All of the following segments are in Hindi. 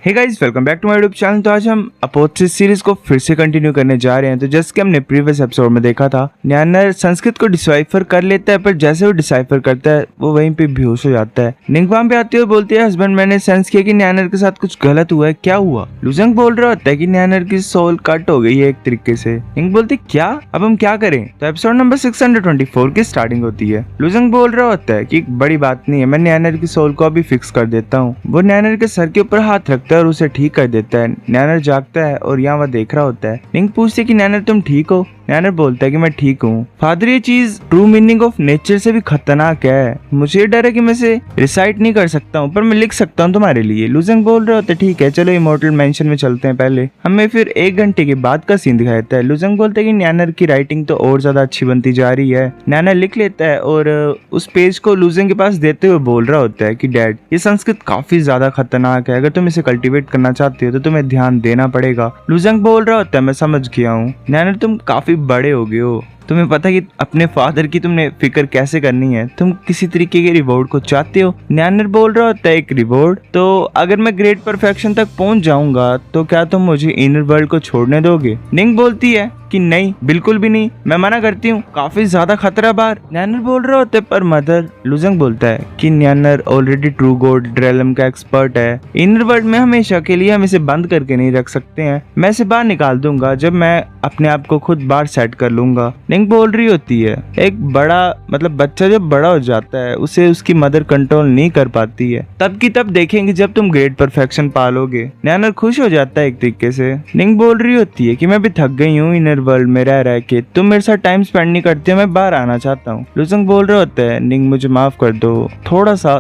Hey guys, welcome back to my YouTube channel. तो आज हम अपोथेसिस सीरीज को फिर से कंटिन्यू करने जा रहे हैं। तो जैसे कि हमने प्रीवियस एपिसोड में देखा था, न्यानर संस्कृत को डिसाइफर कर लेता है, पर जैसे वो डिसाइफर करता है वो वहीं पे बेहोश हो जाता है। निंगवाम पे आते हुए बोलती है, हस्बैंड मैंने सेंस किया कि न्यानर के साथ कुछ गलत हुआ है, क्या हुआ? लुजंग बोल रहा होता है कि न्यानर की सोल कट हो गई है एक तरीके से। निंग बोलती क्या, अब हम क्या करें? तो एपिसोड नंबर 624 की स्टार्टिंग होती है। लुजंग बोल रहा होता है कि बड़ी बात नहीं है, मैं न्यानर की सोल को अभी फिक्स कर देता हूँ। वो न्यानर के सर के ऊपर हाथ रखता है और उसे ठीक कर देता है। न्यानर जागता है और यहाँ वह देख रहा होता है। निंग पूछती है कि न्यानर तुम ठीक हो? न्यानर बोलता है कि मैं ठीक हूँ। फादर, ये चीज ट्रू मीनिंग ऑफ नेचर से भी खतरनाक है। मुझे डर है कि मैं इसे रिसाइट नहीं कर सकता हूँ, पर मैं लिख सकता हूँ तुम्हारे लिए। लुजंग बोल रहे होते ठीक है, चलो इमोर्टल मेंशन में चलते हैं। पहले हमें फिर 1 घंटे के बाद का सीन दिखाया जाता है। लुजंग बोलते हैं कि न्यानर की राइटिंग तो और ज्यादा अच्छी बनती जा रही है। न्यानर लिख लेता है और उस पेज को लुजंग के पास देते हुए बोल रहा होता है कि डैड, ये संस्कृत काफी ज्यादा खतरनाक है। अगर तुम इसे कल्टीवेट करना चाहते हो तो तुम्हें ध्यान देना पड़ेगा। लुजंग बोल रहा होता है मैं समझ गया हूँ। न्यानर, तुम काफी बड़े हो गए हो, तुम्हें पता है कि अपने फादर की तुमने फिक्र कैसे करनी है। तुम किसी तरीके के रिवॉर्ड को चाहते हो। न्यानर बोल रहा होता है एक रिवॉर्ड? तो अगर मैं ग्रेट परफेक्शन तक पहुंच जाऊंगा तो क्या तुम मुझे इनर वर्ल्ड को छोड़ने दोगे? निंग बोलती है कि नहीं, बिल्कुल भी नहीं, मैं मना करती हूँ, काफी ज्यादा खतरा बाहर। न्यानर बोल रहा होता है पर मदर। लुजंग बोलता है कि न्यानर ऑलरेडी ट्रू गॉड ड्रेलम का एक्सपर्ट है। इनर वर्ल्ड में हमेशा के लिए हम इसे बंद करके नहीं रख सकते हैं। मैं इसे बाहर निकाल दूंगा जब मैं अपने आप को खुद बाहर सेट कर लूंगा। निंग बोल रही होती है एक बड़ा बच्चा जब बड़ा हो जाता है उसे उसकी मदर कंट्रोल नहीं कर पाती है। तब की तब देखेंगे जब तुम ग्रेट परफेक्शन पालोगे। न्यानर खुश हो जाता है एक तरीके से। निंग बोल रही होती है कि मैं भी थक गई हूँ इनर वर्ल्ड में रह रह के, तुम मेरे साथ टाइम स्पेंड नहीं करते, मैं बाहर आना चाहता हूँ। लुजंग बोल रहे होते हैं निंग मुझे माफ कर दो, थोड़ा सा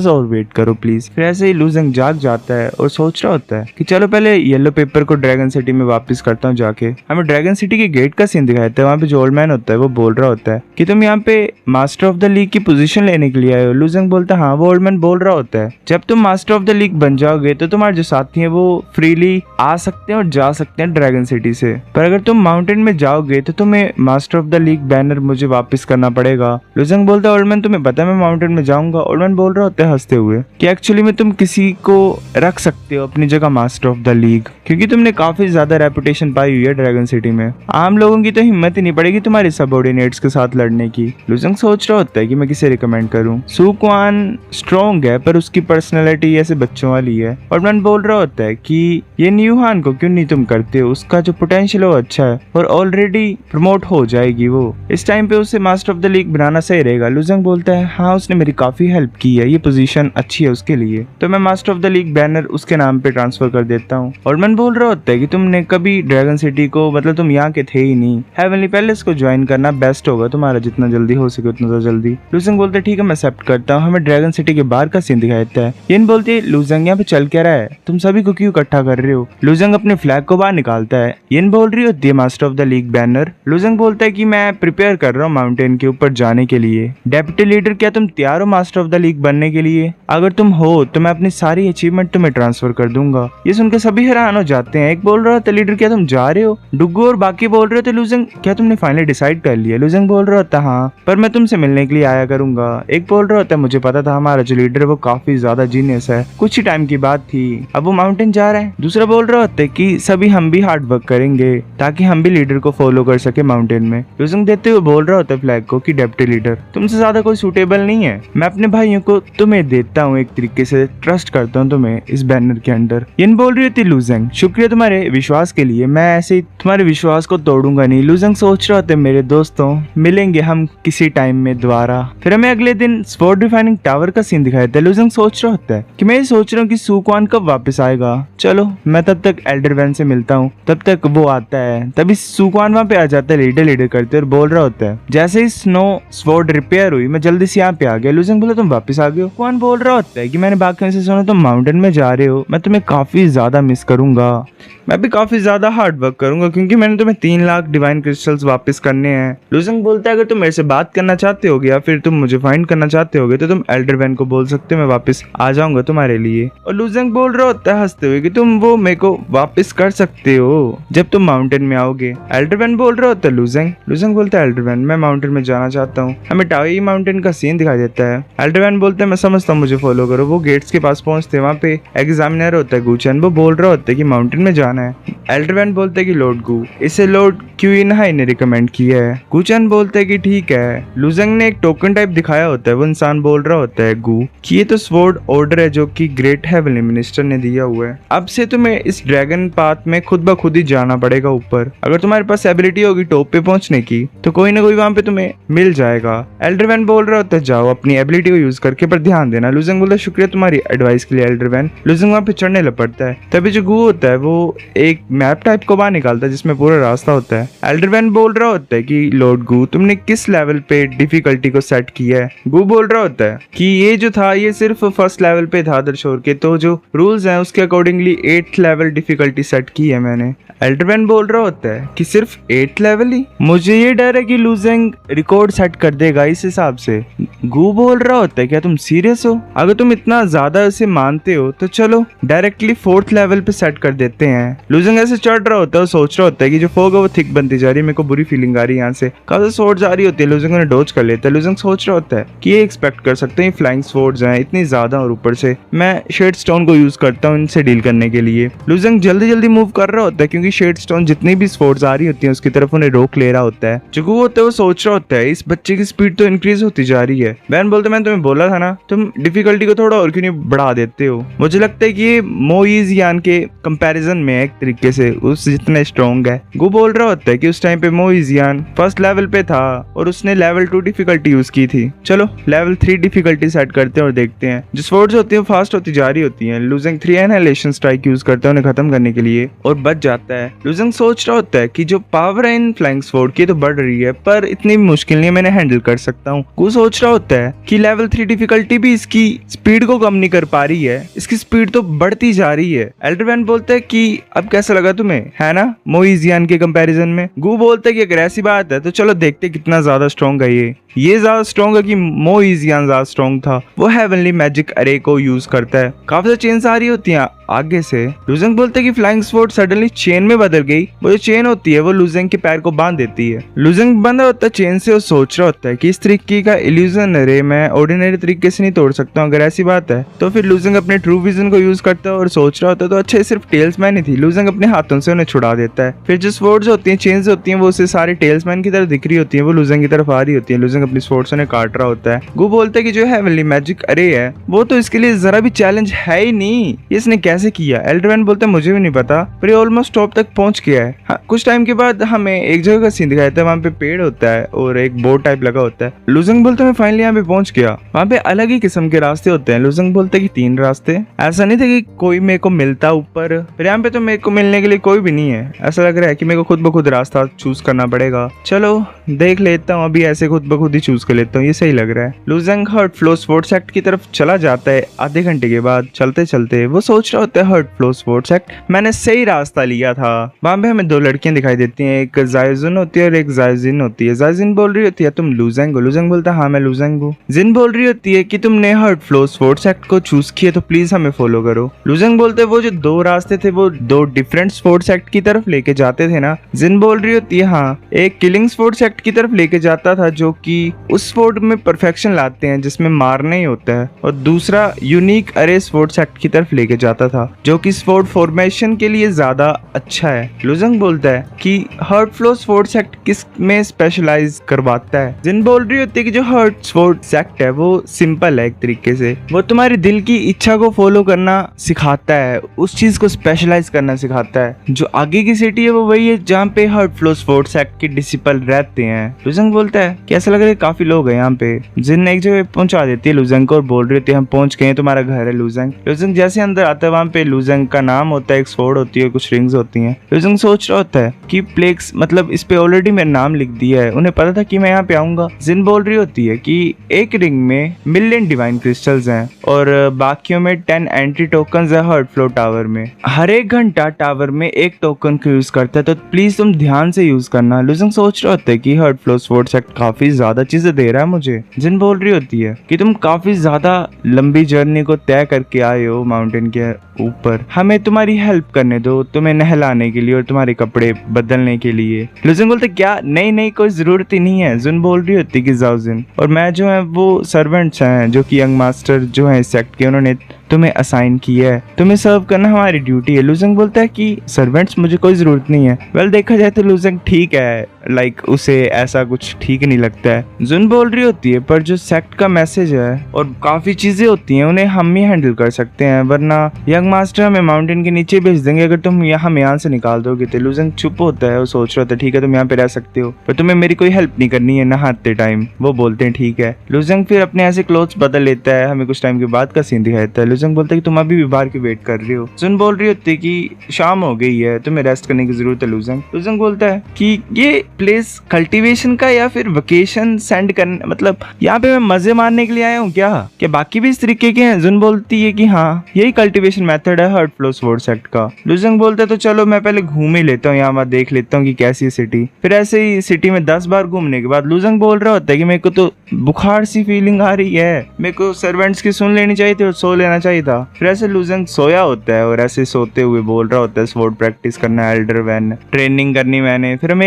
और वेट करो प्लीज। फिर ऐसे ही लुजंग जाग जाता है और सोच रहा होता है कि चलो पहले येलो पेपर को ड्रैगन सिटी में वापस करता हूँ जाके। हमें ड्रैगन सिटी के गेट का सीन दिखाया था। वहाँ पे जो ओल्ड मैन होता है वो बोल रहा होता है कि तुम यहाँ पे मास्टर ऑफ द लीग की पोजीशन लेने के लिए आए हो। लुजंग बोलता है हाँ। वो ओल्ड मैन बोल रहा होता है जब तुम मास्टर ऑफ द लीग बन जाओगे तो तुम्हारे जो साथी हैं वो फ्रीली आ सकते हैं और जा सकते हैं ड्रैगन सिटी से, पर अगर तुम माउंटेन में जाओगे तो तुम्हें master of the league banner मुझे वापस करना पड़ेगा। लुजंग बोलता है ओल्ड मैन तुम्हें पता है मैं माउंटेन में जाऊंगा? ओल्ड मैन बोल रहा होता है हंसते हुए कि एक्चुअली में तुम किसी को रख सकते हो अपनी जगह मास्टर ऑफ द लीग, क्योंकि तुमने काफी ज्यादा रेपुटेशन पाई हुई है ड्रैगन सिटी में। आम लोगों की तो हिम्मत ही नहीं पड़ेगी तुम्हारे सबऑर्डिनेट्स के साथ लड़ने की। लुजंग सोच रहा होता है कि मैं किसे रिकमेंड करूं। सू क्वान स्ट्रॉन्ग है पर उसकी पर्सनैलिटी ऐसे बच्चों वाली है। ओल्ड मैन बोल रहा होता है कि ये न्यूहान को क्यों नहीं तुम करते हो, उसका जो पोटेंशियल है वो अच्छा है और ऑलरेडी प्रमोट हो जाएगी वो। इस टाइम पे उसे मास्टर ऑफ द लीग बनाना सही रहेगा। लुजंग बोलता है हाँ, उसने मेरी काफी हेल्प की है, ये पोजीशन अच्छी है उसके लिए, तो मैं master of the league banner उसके नाम पे ट्रांसफर कर देता हूँ। ओल्ड मैन बोल रहा होता है कि तुमने कभी ड्रैगन सिटी को तुम यहाँ के थे ही नहीं, हेवनली पैलेस को ज्वाइन करना बेस्ट होगा तुम्हारा, जितना जल्दी हो सके उतना जल्दी। लुजंग बोलते ठीक है मैं एक्सेप्ट करता हूँ। हमें ड्रैगन सिटी के बाहर का सीन दिखाया जाता है। येन बोलती है लुजंग यहाँ पे चल क्या रहा है, तुम सभी को क्यों इकट्ठा कर रहे हो? लुजंग अपने फ्लैग को बाहर निकालता है। येन बोल रही होती है master of the league banner. लुजंग बोलता है कि मैं प्रिपेयर कर रहा हूँ माउंटेन के ऊपर जाने के लिए। डेप्यूटी लीडर, क्या तुम तैयार हो मास्टर ऑफ द लीग बनने के लिए? अगर तुम हो तो मैं अपनी सारी अचीवमेंट तुम्हें ट्रांसफर कर दूंगा। ये सुनकर सभी हैरान हो जाते हैं। एक बोल रहा था लीडर क्या तुम जा रहे हो? डुग्गू और बाकी बोल रहे थे लुजंग क्या तुमने फाइनली डिसाइड कर लिया? लुजंग बोल रहा था हाँ, पर मैं तुमसे मिलने के लिए आया करूंगा। एक बोल रहा था मुझे पता था हमारा जो लीडर है वो काफी ज्यादा जीनियस है, कुछ ही टाइम की बात थी, अब वो माउंटेन जा रहा है। दूसरा बोल रहा होता है कि सभी हम भी हार्ड वर्क करेंगे ताकि हम भी लीडर को फॉलो कर सके माउंटेन में। लुजंग देते हुए बोल रहा होता है फ्लैग को कि डेप्टी लीडर तुमसे ज्यादा कोई सुटेबल नहीं है, मैं अपने भाइयों को तुम्हें देता हूँ, एक तरीके से ट्रस्ट करता हूँ तुम्हें इस बैनर के अंडर। येन बोल रही थी लुजंग शुक्रिया तुम्हारे विश्वास के लिए, मैं ऐसे ही तुम्हारे विश्वास को तोड़ूंगा नहीं। लुजंग सोच रहे होते मेरे दोस्तों मिलेंगे हम किसी टाइम में दोबारा। फिर हमें अगले दिन स्वॉर्ड रिफाइनिंग टावर का सीन दिखाया था। लुजंग सोच रहा होता है कि मैं ये सोच रहा हूँ कि सू क्वान कब वापस आएगा, चलो मैं तब तक एल्डर वैन से मिलता हूँ। तब तक वो आता है, तभी सू क्वान वहाँ पे आ जाता है लीडर करते और बोल रहा होता है जैसे ही स्नो स्वॉर्ड रिपेयर हुई मैं जल्दी से यहाँ पे आ गया। लुजंग बोला तुम वापस आ गए हो? क्वान बोल रहा होता है कि मैंने बाकियों से सुना तुम माउंटेन में जा रहे हो, मैं तुम्हें काफी ज्यादा मिस करूंगा, मैं भी काफी ज्यादा हार्ड वर्क करूंगा क्योंकि मैंने तुम्हें 3 लाख डिवाइन क्रिस्टल्स वापस करने हैं। लुजंग बोलता है अगर तुम मेरे से बात करना चाहते हो या फिर तुम मुझे फाइंड करना चाहते होगे तो तुम एल्डर वैन को बोल सकते हो, मैं वापस आ जाऊंगा तुम्हारे लिए। और लुजंग बोल रहा होता है हंसते हुए कि तुम वो मेरे को वापस कर सकते हो जब तुम माउंटेन में आओगे। आगे। एल्डरमैन बोल रहा होता है लूजेंग बोलता है एल्डरमैन मैं माउंटेन में जाना चाहता हूँ। हमें टाई माउंटेन का सीन दिखाई देता है। एल्डरमैन बोलता है मैं समझता हूँ, मुझे फॉलो करो। वो गेट्स के पास पहुंचते वहाँ पे एग्जामिनर होता है गुचेन, वो बोल रहा होता है कि माउंटेन में जाना है। एल्डरमैन बोलता है कि लॉर्ड गू, इसे लॉर्ड क्यूइनहाई ने रिकमेंड किया है। गुचेन बोलता है कि ठीक है। लूजेंग ने एक टोकन टाइप दिखाया होता है, वो इंसान बोल रहा होता है गू कि ये तो स्वॉर्ड ऑर्डर है जो कि ग्रेट हेवनली मिनिस्टर ने दिया हुआ है। अब से तुम्हें इस ड्रैगन पाथ में खुद ब खुद ही जाना पड़ेगा ऊपर। अगर तुम्हारे पास एबिलिटी होगी टॉप पे पहुंचने की तो कोई ना कोई वहां पे तुम्हें मिल जाएगा। एल्डरमैन बोल रहा होता है जाओ अपनी एबिलिटी को यूज करके, पर ध्यान देना। लूजेंग बोलता है शुक्रिया तुम्हारी एडवाइस के लिए एल्डरमैन। लूजेंग वहां पे चढ़ने लपटता है, तभी जो गू होता है वो एक मैप टाइप को बाहर निकालता है जिसमें पूरा रास्ता होता है। एल्डरमैन बोल रहा होता है कि लॉर्ड गू तुमने किस लेवल पे डिफिकल्टी को सेट किया है। गू बोल रहा होता है कि ये जो था ये सिर्फ फर्स्ट लेवल पे था दरशोर के, तो जो रूल्स हैं उसके accordingly 8th level difficulty set की है मैंने। एल्डरमैन बोल रहा होता है कि सिर्फ 8th लेवल ही, मुझे ये डर है कि लूजेंग रिकॉर्ड सेट कर देगा इस हिसाब से। गू बोल रहा होता है क्या तुम सीरियस हो? अगर तुम इतना ज्यादा इसे मानते हो तो चलो डायरेक्टली 4th लेवल पे सेट कर देते हैं। लूजेंग ऐसे चढ़ रहा होता है, सोच रहा होता है कि जो फॉग है वो थिक बनती जा रही है, मेरे को बुरी फीलिंग आ रही है यहाँ से। काफी स्वॉर्ड्स आ रही होती है, लूजेंग उन्हें डॉज कर लेता है। लूजेंग सोच रहा होता है कि ये एक्सपेक्ट कर सकते हैं फ्लाइंग स्वॉर्ड्स हैं इतनी ज्यादा, और ऊपर से मैं शेड स्टोन को यूज करता हूँ इनसे डील करने के लिए। लूजेंग जल्दी जल्दी मूव कर रहा होता है क्योंकि शेड स्टोन जितनी भी स्वॉर्ड्स आ रही होती है उसकी तरफ उन्हें रोक ले रहा होता है। जो गू होता है वो सोच रहा होता है इस बच्चे की स्पीड तो इंक्रीज होती जा रही है। बैन बोलते मैंने तुम्हें बोला था ना, तुम डिफिकल्टी को थोड़ा और क्यों नहीं बढ़ा देते हो। मुझे लगता है कि ये मोइजियान के कंपैरिजन में एक तरीके से उस जितने स्ट्रॉन्ग है। गू बोल रहा होता है कि उस टाइम पे मोइजियान फर्स्ट लेवल पे था और उसने लेवल 2 डिफिकल्टी यूज की थी। चलो लेवल 3 डिफिकल्टी सेट करते हैं और देखते हैं। जो स्वॉर्ड्स होती है फास्ट होती जा रही होती है। लूजेंग 3 एनहाइलेशन स्ट्राइक यूज करता है उन्हें खत्म करने के लिए और बच जाता है। लूजेंग सोच रहा होता है कि जो पावर है इन फ्लाइंग स्वॉर्ड की तो बढ़ रही है, पर इतनी मुश्किल नहीं, मैंने हैंडल कर सकता हूँ। गू सोच रहा होता है कि लेवल 3 डिफिकल्टी भी इसकी स्पीड को कम नहीं कर पा रही है, इसकी स्पीड तो बढ़ती जा रही है। एल्डरमैन बोलता है कि अब कैसा लगा तुम्हें, है ना मोइजियान के कंपैरिजन में। गू बोलता है कि अगर ऐसी बात है तो चलो देखते कितना ज्यादा स्ट्रॉन्ग है ये ज्यादा स्ट्रॉन्ग है कि मोइजियान ज्यादा स्ट्रॉन्ग था। वो हेवनली मैजिक अरे को यूज करता है। काफी सारी चेन्स आ रही होती हैं आगे से। लूजेंग बोलते है कि फ्लाइंग स्वॉर्ड सडनली चेन में बदल गई। वो जो चेन होती है वो लूजेंग के पैर को बांध देती है। लूजेंग बंधा होता है चेन से और सोच रहा होता है कि इस तरीके का इल्यूजन अरे मैं ऑर्डिनरी तरीके से नहीं तोड़ सकता हूँ। अगर ऐसी बात है तो फिर लूजेंग अपने ट्रू विजन को यूज करता है और सोच रहा होता है तो अच्छे सिर्फ टेल्समैन ही थी। लूजेंग अपने हाथों से उन्हें छुड़ा देता है। फिर जो स्वॉर्ड्स होती हैं चेन्स होती हैं वो उसे सारे टेल्समैन की तरफ दिख रही होती है, वो लूजेंग की तरफ आ रही होती है। लूजेंग अपनी स्वॉर्ड से काट रहा होता है। गू बोलता है कि जो हेवनली मैजिक अरे है वो तो इसके लिए जरा भी चैलेंज है ही नहीं, इसने कैसे किया। एल्डरमैन बोलता है मुझे भी नहीं पता, पर ये ऑलमोस्ट टॉप तक पहुंच गया है। हाँ, कुछ टाइम के बाद हमें एक जगह का सीन दिखाया था, वहाँ पे पेड़ होता है और एक बोट टाइप लगा होता है। लूजेंग बोलता है मैं फाइनली यहाँ पे पहुंच गया। वहाँ पे अलग ही किस्म के रास्ते होते हैं। लूजेंग बोलता है कि 3 रास्ते, ऐसा नहीं था कि कोई मेरे को मिलता ऊपर, पर यहाँ पे तो मेरे को मिलने के लिए कोई भी नहीं है। ऐसा लग रहा है कि मेरे को खुद ब खुद रास्ता चूज करना पड़ेगा। चलो देख लेता हूँ, अभी ऐसे खुद ब खुद ही चूज कर लेता हूँ, ये सही लग रहा है। लूजेंग हर्ट फ्लो स्पोर्ट्स एक्ट की तरफ चला जाता है। आधे घंटे के बाद चलते चलते वो सोच रहा होता है हर्ट फ्लो स्पोर्ट्स एक्ट मैंने सही रास्ता लिया था। वहां पे हमें 2 लड़कियां दिखाई देती हैं, एक जायजुन होती है और एक जायजिन होती है। जायजिन बोल रही होती है तुम लूजेंग हो। लूजेंग बोलता है हाँ मैं लूजेंग हूँ। जिन बोल रही होती है कि तुमने हर्ट फ्लो स्पोर्ट्स एक्ट को चूज किया तो प्लीज हमें फॉलो करो। लूजेंग बोलते है वो जो 2 रास्ते थे वो 2 डिफरेंट स्पोर्ट्स एक्ट की तरफ लेके जाते थे ना। जिन बोल रही होती है हाँ, एक किलिंग स्पोर्ट्स एक्ट की तरफ लेके जाता था जो कि उस स्पोर्ट में परफेक्शन लाते हैं जिसमें मारना ही होता है, और दूसरा यूनिक अरे स्पोर्ट्स एक्ट की तरफ लेके जाता था जो कि स्पोर्ट फॉर्मेशन के लिए ज्यादा अच्छा है। लूजेंग बोलता है कि हर्ट फ्लो स्पोर्ट्स एक्ट किस में स्पेशलाइज करवाता है। जिन बोल रही होती है कि जो हर्ट स्पोर्ट्स एक्ट है वो सिंपल है, एक तरीके से वो तुम्हारे दिल की इच्छा को फॉलो करना सिखाता है, उस चीज को स्पेशलाइज करना सिखाता है। जो आगे की सिटी है वो वही है जहाँ पे हर्ट फ्लो स्पोर्ट्स एक्ट के डिसिपल रहते हैं। लूजेंग बोलता है कि ऐसा लग रहा है काफी लोग हैं यहाँ पे। जिन एक जगह पहुंचा देती है लूजेंग को और बोल रही होती है हम पहुंच गए, तुम्हारा घर है लूजेंग। लूजेंग जैसे अंदर आता है वहाँ पे लूजेंग का नाम होता है, एक स्वॉर्ड होती है, कुछ रिंग्स होती हैं। लूजेंग सोच रहा होता है कि प्लेक्स मतलब इस पे ऑलरेडी मेरा नाम लिख दिया है, उन्हें पता था कि मैं यहाँ पे आऊंगा। जिन बोल रही होती है कि एक रिंग में मिलियन डिवाइन क्रिस्टल्स हैं और बाकियों में 10 एंट्री टोकन है हर्ट फ्लो टावर में। हर एक घंटा टावर में एक टोकन को यूज करता है, तो प्लीज तुम ध्यान से यूज करना। लूजेंग सोच रहा होता है कि हर्ट फ्लो स्पोर्ट्स एक्ट काफी ज्यादा चीजें दे रहा है मुझे। जिन बोल रही होती है कि तुम काफी ज्यादा लंबी जर्नी को तय करके आए हो माउंटेन के ऊपर, हमें तुम्हारी हेल्प करने दो, तुम्हें नहलाने के लिए और तुम्हारे कपड़े बदलने के लिए। लुजंग बोलते क्या, नहीं नहीं कोई जरूरत ही नहीं है। जुन बोल रही होती कि जाओ जिन, और मैं जो है वो सर्वेंट्स हैं जो कि यंग मास्टर जो है सेक्ट के, उन्होंने तुम्हें असाइन किया है, तुम्हें सर्व करना हमारी ड्यूटी है। लुजंग बोलता है कि सर्वेंट्स मुझे कोई जरूरत नहीं है। वेल देखा जाए तो लुजंग ठीक है, लाइक उसे ऐसा कुछ ठीक नहीं लगता है। जुन बोल रही होती है पर जो सेक्ट का मैसेज है और काफी चीजें होती हैं उन्हें हम ही हैंडल कर सकते हैं, वरना यंग मास्टर हमें माउंटेन के नीचे भेज देंगे अगर तुम हमें यहाँ से निकाल दोगे। तो लुजंग चुप होता है, वो सोच रहा था ठीक है तुम यहाँ पे रह सकते हो पर तुम्हें मेरी कोई हेल्प नहीं करनी है नहाते टाइम। वो बोलते हैं ठीक है। लुजंग फिर अपने ऐसे क्लोथ्स बदल लेता है। हमें कुछ टाइम के बाद का सीन दिखाता है। लुजंग बोलता है कि तुम अभी भी बाहर की वेट कर रहे हो। जुन बोल रही होती है कि शाम हो गई है, तुम्हें रेस्ट करने की जरूरत है। लुजंग बोलता है कि ये प्लेस कल्टीवेशन का या फिर वेकेशन सेंड करने, मतलब यहाँ पे मैं मजे मारने के लिए आया हूँ क्या बाकी भी इस तरीके के हैं? जुन बोलती है कि हाँ यही कल्टीवेशन मेथड है हर्ट फ्लो स्वॉर्ड सेक्ट का। लुजंग बोलता है तो चलो मैं पहले घूम ही लेता हूँ, यहाँ देख लेता हूँ कि कैसी है सिटी। फिर ऐसे ही सिटी में 10 बार घूमने के बाद लुजंग बोल रहा होता है कि मेरे को तो बुखार सी फीलिंग आ रही है, मेरे को सर्वेंट्स की सुन लेनी चाहिए थी और सो लेना चाहिए था। फिर ऐसे लुजंग सोया होता है और ऐसे सोते हुए बोल रहा होता है स्वॉर्ड प्रैक्टिस करना है, एल्डर वैन ट्रेनिंग करनी मैंने। फिर हमें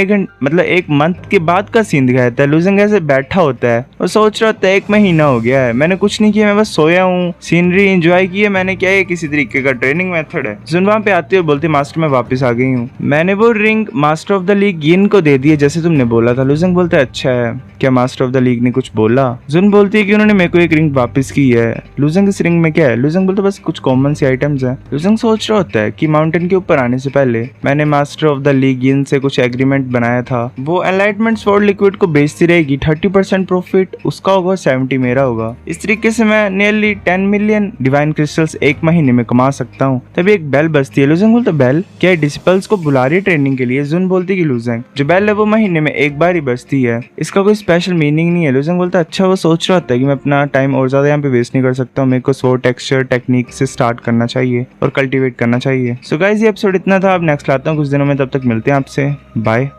एक मंथ के बाद का सीन दिखाया था। लुजंग ऐसे बैठा होता है और सोच रहा होता है 1 महीना हो गया है, मैंने कुछ नहीं किया, मैं बस सोया हूँ, सीनरी एंजॉय की है मैंने, क्या है किसी तरीके का ट्रेनिंग मेथड है। जुन वहां पे आते हुए बोलते मास्टर मैं वापस आ गई हूँ, मैंने वो ring master of the league Yin को दे दी है जैसे तुमने बोला था। लुजंग बोलता है अच्छा है, क्या मास्टर ऑफ द लीग ने कुछ बोला? जुन बोलती है कि उन्होंने मेरे को एक रिंग वापस की है। लुजंग इस रिंग में क्या है? लुजंग बोलता है बस कुछ कॉमन सी आइटम्स हैं। लुजंग सोच रहा होता है कि माउंटेन के ऊपर आने से पहले मैंने मास्टर ऑफ द लीग यिन से कुछ एग्रीमेंट बनाया था, वो एनलाइटमेंट स्वॉर्ड लिक्विड को बेचती रहेगी, 30% प्रॉफिट उसका होगा, 70 मेरा होगा। इस तरीके से मैं नियरली 10 मिलियन डिवाइन क्रिस्टल्स 1 महीने में कमा सकता हूँ। तभी एक बेल बजती है। लुजंग बोलता बेल क्या डिसिपल्स को बुला रही ट्रेनिंग के लिए? जुन बोलती कि लुजंग जो बेल है वो महीने में 1 बार ही बजती है, इसका कोई स्पेशल मीनिंग नहीं है। लुजंग बोलता अच्छा, वो सोच रहा होता है कि मैं अपना टाइम और ज्यादा यहाँ पे वेस्ट नहीं कर सकता हूँ, मेरे को स्वॉर्ड टेक्सचर टेक्निक से स्टार्ट करना चाहिए और कल्टीवेट करना चाहिए। सो गाइस ये एपिसोड इतना था, अब नेक्स्ट लाता हूँ कुछ दिनों में, तब तक मिलते हैं आपसे, बाय।